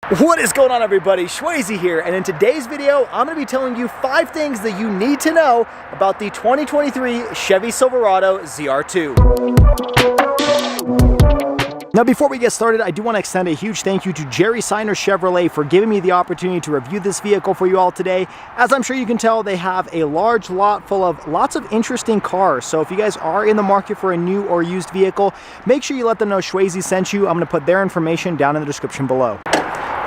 What is going on, everybody? SchwayZ here, and in today's video I'm going to be telling you 5 things that you need to know about the 2023 Chevy Silverado ZR2. Now, before we get started, I do want to extend a huge thank you to Jerry Seiner Chevrolet for giving me the opportunity to review this vehicle for you all today. As I'm sure you can tell, they have a large lot full of lots of interesting cars. So if you guys are in the market for a new or used vehicle, make sure you let them know SchwayZ sent you. I'm going to put their information down in the description below.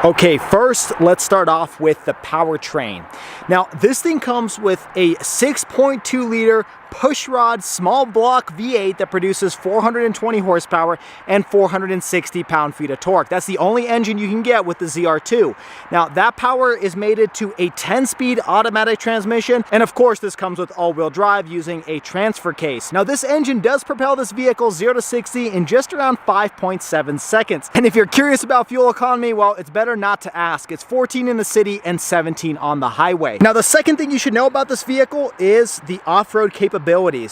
Okay, first, let's start off with the powertrain. Now, this thing comes with a 6.2 liter pushrod small block V8 that produces 420 horsepower and 460 pound-feet of torque. That's the only engine you can get with the ZR2. Now, that power is mated to a 10-speed automatic transmission, and of course, this comes with all-wheel drive using a transfer case. Now, this engine does propel this vehicle 0 to 60 in just around 5.7 seconds. And if you're curious about fuel economy, well, it's better not to ask. It's 14 in the city and 17 on the highway. Now, the second thing you should know about this vehicle is the off-road capabilities.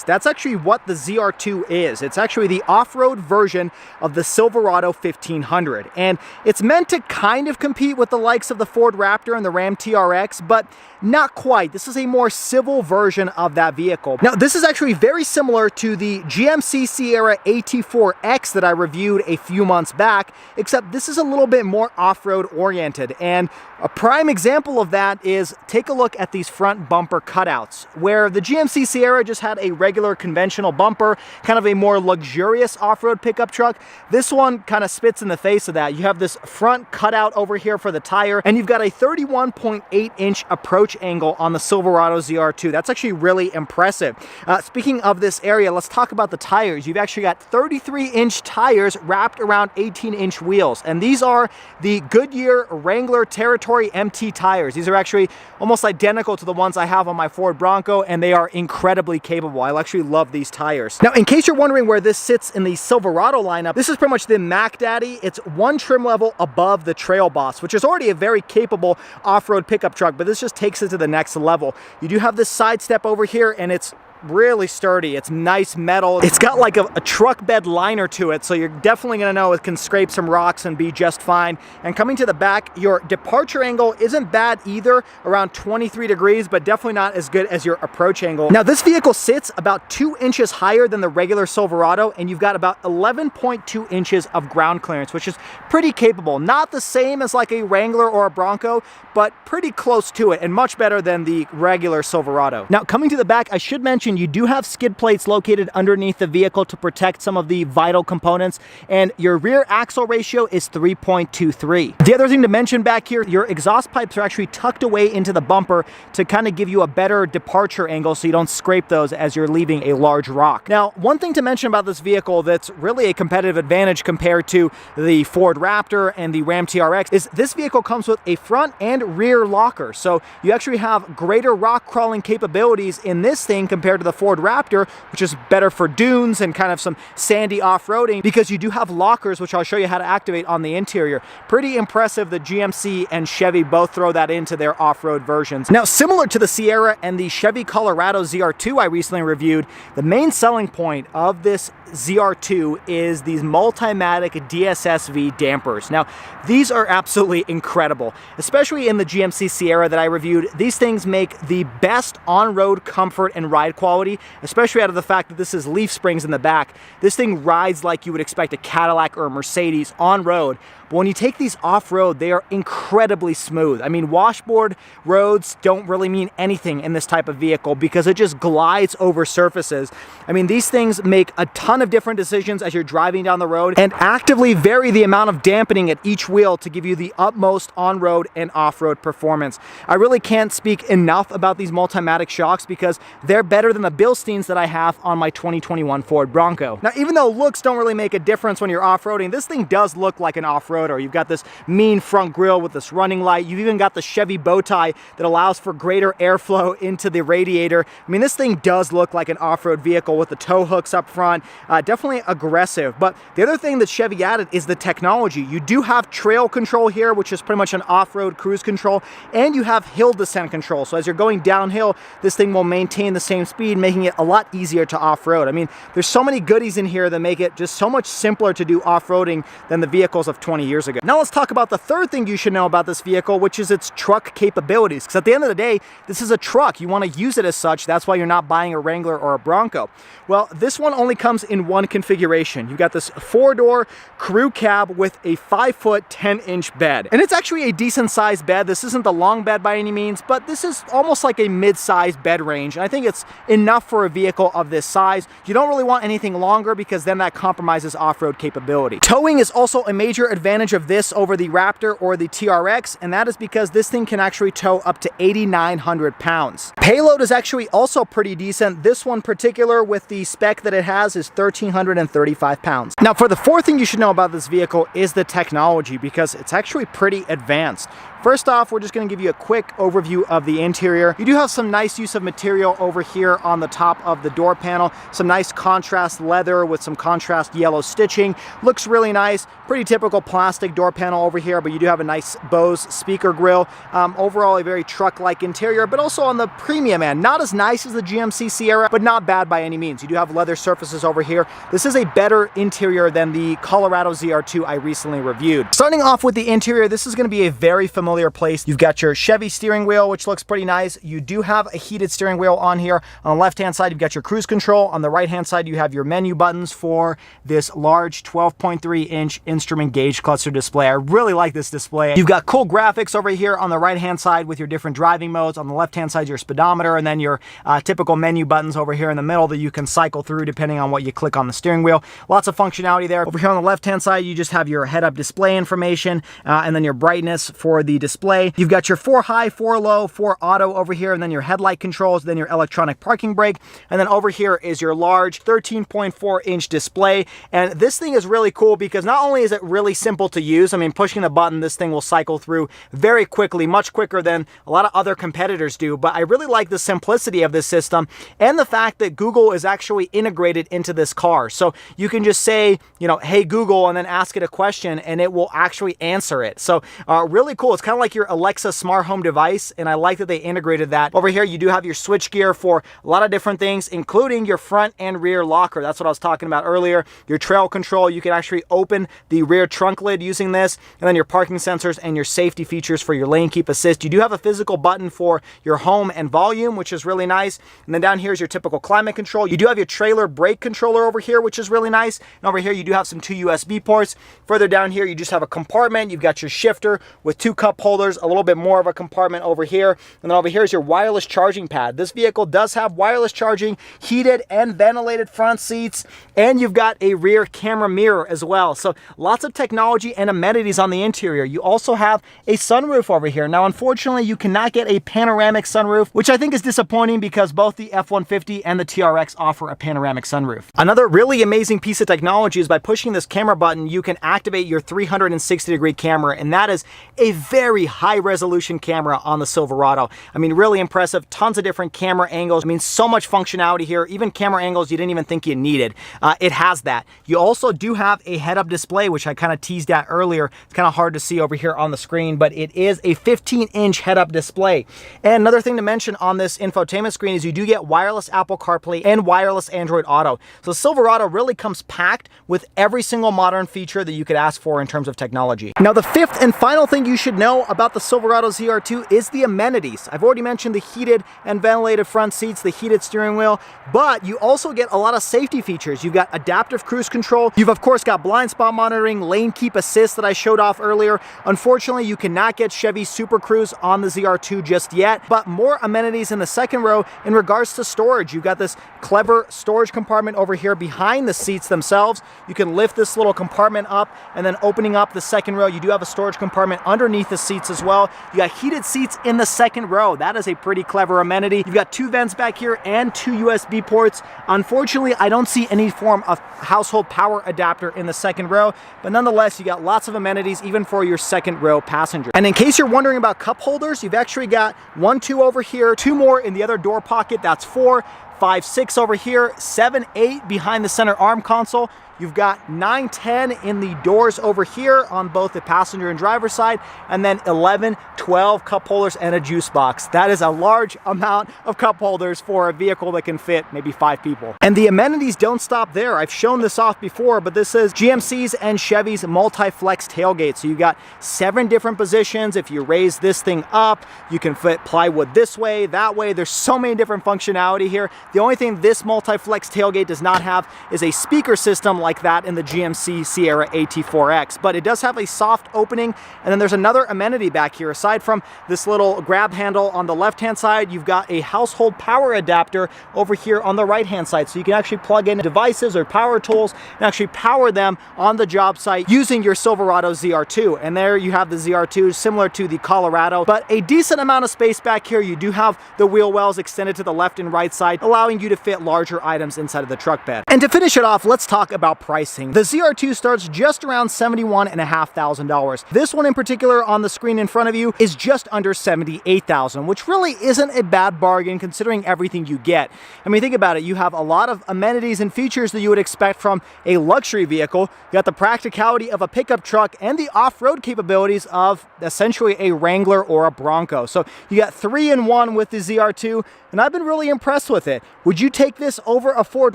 That's actually what the ZR2 is. It's actually the off-road version of the Silverado 1500, and it's meant to kind of compete with the likes of the Ford Raptor and the Ram TRX, but not quite. This is a more civil version of that vehicle. Now, this is actually very similar to the GMC Sierra AT4X that I reviewed a few months back, except this is a little bit more off-road oriented. And a prime example of that is, take a look at these front bumper cutouts, where the GMC Sierra just had a regular conventional bumper, kind of a more luxurious off-road pickup truck. This one kind of spits in the face of that. You have this front cutout over here for the tire, and you've got a 31.8-inch approach angle on the Silverado ZR2. That's actually really impressive. Speaking of this area, let's talk about the tires. You've actually got 33-inch tires wrapped around 18-inch wheels, and these are the Goodyear Wrangler Territory MT tires. These are actually almost identical to the ones I have on my Ford Bronco, and they are incredibly capable. I actually love these tires. Now, in case you're wondering where this sits in the Silverado lineup, this is pretty much the Mac Daddy. It's one trim level above the Trail Boss, which is already a very capable off-road pickup truck, but this just takes it to the next level. You do have this side step over here, and it's really sturdy. It's nice metal. It's got like a truck bed liner to it, so you're definitely going to know it can scrape some rocks and be just fine. And coming to the back, your departure angle isn't bad either, around 23 degrees, but definitely not as good as your approach angle. Now, this vehicle sits about 2 inches higher than the regular Silverado, and you've got about 11.2 inches of ground clearance, which is pretty capable. Not the same as like a Wrangler or a Bronco, but pretty close to it, and much better than the regular Silverado. Now, coming to the back, I should mention you do have skid plates located underneath the vehicle to protect some of the vital components, and your rear axle ratio is 3.23. The other thing to mention back here, your exhaust pipes are actually tucked away into the bumper to kind of give you a better departure angle so you don't scrape those as you're leaving a large rock. Now, one thing to mention about this vehicle that's really a competitive advantage compared to the Ford Raptor and the Ram TRX is this vehicle comes with a front and rear locker. So you actually have greater rock crawling capabilities in this thing compared to the Ford Raptor, which is better for dunes and kind of some sandy off-roading, because you do have lockers, which I'll show you how to activate on the interior. Pretty impressive that GMC and Chevy both throw that into their off-road versions. Now, similar to the Sierra and the Chevy Colorado ZR2 I recently reviewed, the main selling point of this ZR2 is these Multimatic DSSV dampers. Now, these are absolutely incredible, especially in the GMC Sierra that I reviewed. These things make the best on-road comfort and ride quality, especially out of the fact that this is leaf springs in the back. This thing rides like you would expect a Cadillac or a Mercedes on road. But when you take these off-road, they are incredibly smooth. I mean, washboard roads don't really mean anything in this type of vehicle because it just glides over surfaces. I mean, these things make a ton of different decisions as you're driving down the road and actively vary the amount of dampening at each wheel to give you the utmost on-road and off-road performance. I really can't speak enough about these Multimatic shocks because they're better than the Bilsteins that I have on my 2021 Ford Bronco. Now, even though looks don't really make a difference when you're off-roading, this thing does look like an off-road. Or you've got this mean front grille with this running light. You've even got the Chevy bow tie that allows for greater airflow into the radiator. I mean, this thing does look like an off-road vehicle with the tow hooks up front. Definitely aggressive. But the other thing that Chevy added is the technology. You do have trail control here, which is pretty much an off-road cruise control, and you have hill descent control. So as you're going downhill, this thing will maintain the same speed, making it a lot easier to off-road. I mean, there's so many goodies in here that make it just so much simpler to do off-roading than the vehicles of 20 years ago. Now let's talk about the third thing you should know about this vehicle, which is its truck capabilities. Because at the end of the day, this is a truck. You want to use it as such. That's why you're not buying a Wrangler or a Bronco. Well, this one only comes in one configuration. You've got this 4-door crew cab with a 5-foot 10-inch bed. And it's actually a decent sized bed. This isn't the long bed by any means, but this is almost like a mid-sized bed range. And I think it's enough for a vehicle of this size. You don't really want anything longer because then that compromises off-road capability. Towing is also a major advantage of this over the Raptor or the TRX, and that is because this thing can actually tow up to 8,900 pounds. Payload is actually also pretty decent. This one particular, with the spec that it has, is 1,335 pounds. Now, for the fourth thing you should know about this vehicle is the technology, because it's actually pretty advanced. First off, we're just going to give you a quick overview of the interior. You do have some nice use of material over here on the top of the door panel. Some nice contrast leather with some contrast yellow stitching. Looks really nice. Pretty typical plastic door panel over here, but you do have a nice Bose speaker grille. Overall, a very truck-like interior, but also on the premium end. Not as nice as the GMC Sierra, but not bad by any means. You do have leather surfaces over here. This is a better interior than the Colorado ZR2 I recently reviewed. Starting off with the interior, this is going to be a very familiar place. You've got your Chevy steering wheel, which looks pretty nice. You do have a heated steering wheel on here. On the left-hand side, you've got your cruise control. On the right-hand side, you have your menu buttons for this large 12.3-inch instrument gauge cluster display. I really like this display. You've got cool graphics over here on the right-hand side with your different driving modes. On the left-hand side, your speedometer, and then your typical menu buttons over here in the middle that you can cycle through depending on what you click on the steering wheel. Lots of functionality there. Over here on the left-hand side, you just have your head-up display information, and then your brightness for the display. You've got your 4 high, 4 low, 4 auto over here, and then your headlight controls, then your electronic parking brake, and then over here is your large 13.4-inch display. And this thing is really cool because not only is it really simple to use, I mean, pushing the button, this thing will cycle through very quickly, much quicker than a lot of other competitors do, but I really like the simplicity of this system and the fact that Google is actually integrated into this car. So you can just say, you know, hey Google, and then ask it a question and it will actually answer it. So really cool. It's kind of like your Alexa smart home device, and I like that they integrated that. Over here, you do have your switch gear for a lot of different things, including your front and rear locker. That's what I was talking about earlier. Your trail control, you can actually open the rear trunk lid using this, and then your parking sensors and your safety features for your lane keep assist. You do have a physical button for your home and volume, which is really nice. And then down here is your typical climate control. You do have your trailer brake controller over here, which is really nice. And over here, you do have some 2 USB ports. Further down here, you just have a compartment. You've got your shifter with 2 cup holders, a little bit more of a compartment over here, and then over here is your wireless charging pad. This vehicle does have wireless charging, heated and ventilated front seats, and you've got a rear camera mirror as well. So lots of technology and amenities on the interior. You also have a sunroof over here. Now, unfortunately, you cannot get a panoramic sunroof, which I think is disappointing because both the F-150 and the TRX offer a panoramic sunroof. Another really amazing piece of technology is by pushing this camera button, you can activate your 360-degree camera, and that is a very high resolution camera on the Silverado. I mean, really impressive. Tons of different camera angles. I mean, so much functionality here. Even camera angles you didn't even think you needed. It has that. You also do have a head-up display, which I kind of teased at earlier. It's kind of hard to see over here on the screen, but it is a 15-inch head-up display. And another thing to mention on this infotainment screen is you do get wireless Apple CarPlay and wireless Android Auto. So Silverado really comes packed with every single modern feature that you could ask for in terms of technology. Now, the fifth and final thing you should know about the Silverado ZR2 is the amenities. I've already mentioned the heated and ventilated front seats, the heated steering wheel, but you also get a lot of safety features. You've got adaptive cruise control. You've of course got blind spot monitoring, lane keep assist that I showed off earlier. Unfortunately, you cannot get Chevy Super Cruise on the ZR2 just yet, but more amenities in the second row in regards to storage. You've got this clever storage compartment over here behind the seats themselves. You can lift this little compartment up, and then opening up the second row, you do have a storage compartment underneath the seats as well. You got heated seats in the second row. That is a pretty clever amenity. You've got 2 vents back here and 2 USB ports. Unfortunately, I don't see any form of household power adapter in the second row, but nonetheless, you got lots of amenities even for your second row passenger. And in case you're wondering about cup holders, you've actually got 1, 2 over here, 2 more in the other door pocket. That's 4, 5, 6 over here, 7, 8 behind the center arm console. You've got 9, 10 in the doors over here on both the passenger and driver side, and then 11, 12 cup holders and a juice box. That is a large amount of cup holders for a vehicle that can fit maybe 5 people. And the amenities don't stop there. I've shown this off before, but this is GMC's and Chevy's multi-flex tailgate. So you've got 7 different positions. If you raise this thing up, you can fit plywood this way, that way. There's so many different functionality here. The only thing this multi-flex tailgate does not have is a speaker system like that in the GMC Sierra AT4X, but it does have a soft opening. And then there's another amenity back here. Aside from this little grab handle on the left-hand side, you've got a household power adapter over here on the right-hand side. So you can actually plug in devices or power tools and actually power them on the job site using your Silverado ZR2. And there you have the ZR2, similar to the Colorado, but a decent amount of space back here. You do have the wheel wells extended to the left and right side, allowing you to fit larger items inside of the truck bed. And to finish it off, let's talk about pricing. The ZR2 starts just around $71,500. This one in particular on the screen in front of you is just under $78,000, which really isn't a bad bargain considering everything you get. I mean, think about it. You have a lot of amenities and features that you would expect from a luxury vehicle. You got the practicality of a pickup truck and the off-road capabilities of essentially a Wrangler or a Bronco. So you got 3-in-1 with the ZR2, and I've been really impressed with it. Would you take this over a Ford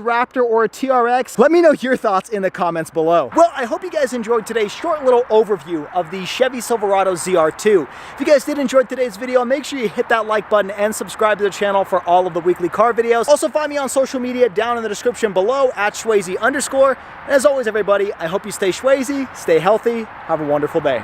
Raptor or a TRX? Let me know your thoughts in the comments below. Well, I hope you guys enjoyed today's short little overview of the Chevy Silverado ZR2. If you guys did enjoy today's video, make sure you hit that like button and subscribe to the channel for all of the weekly car videos. Also find me on social media down in the description below at SchwayZ_. And as always, everybody, I hope you stay SchwayZ, stay healthy, have a wonderful day.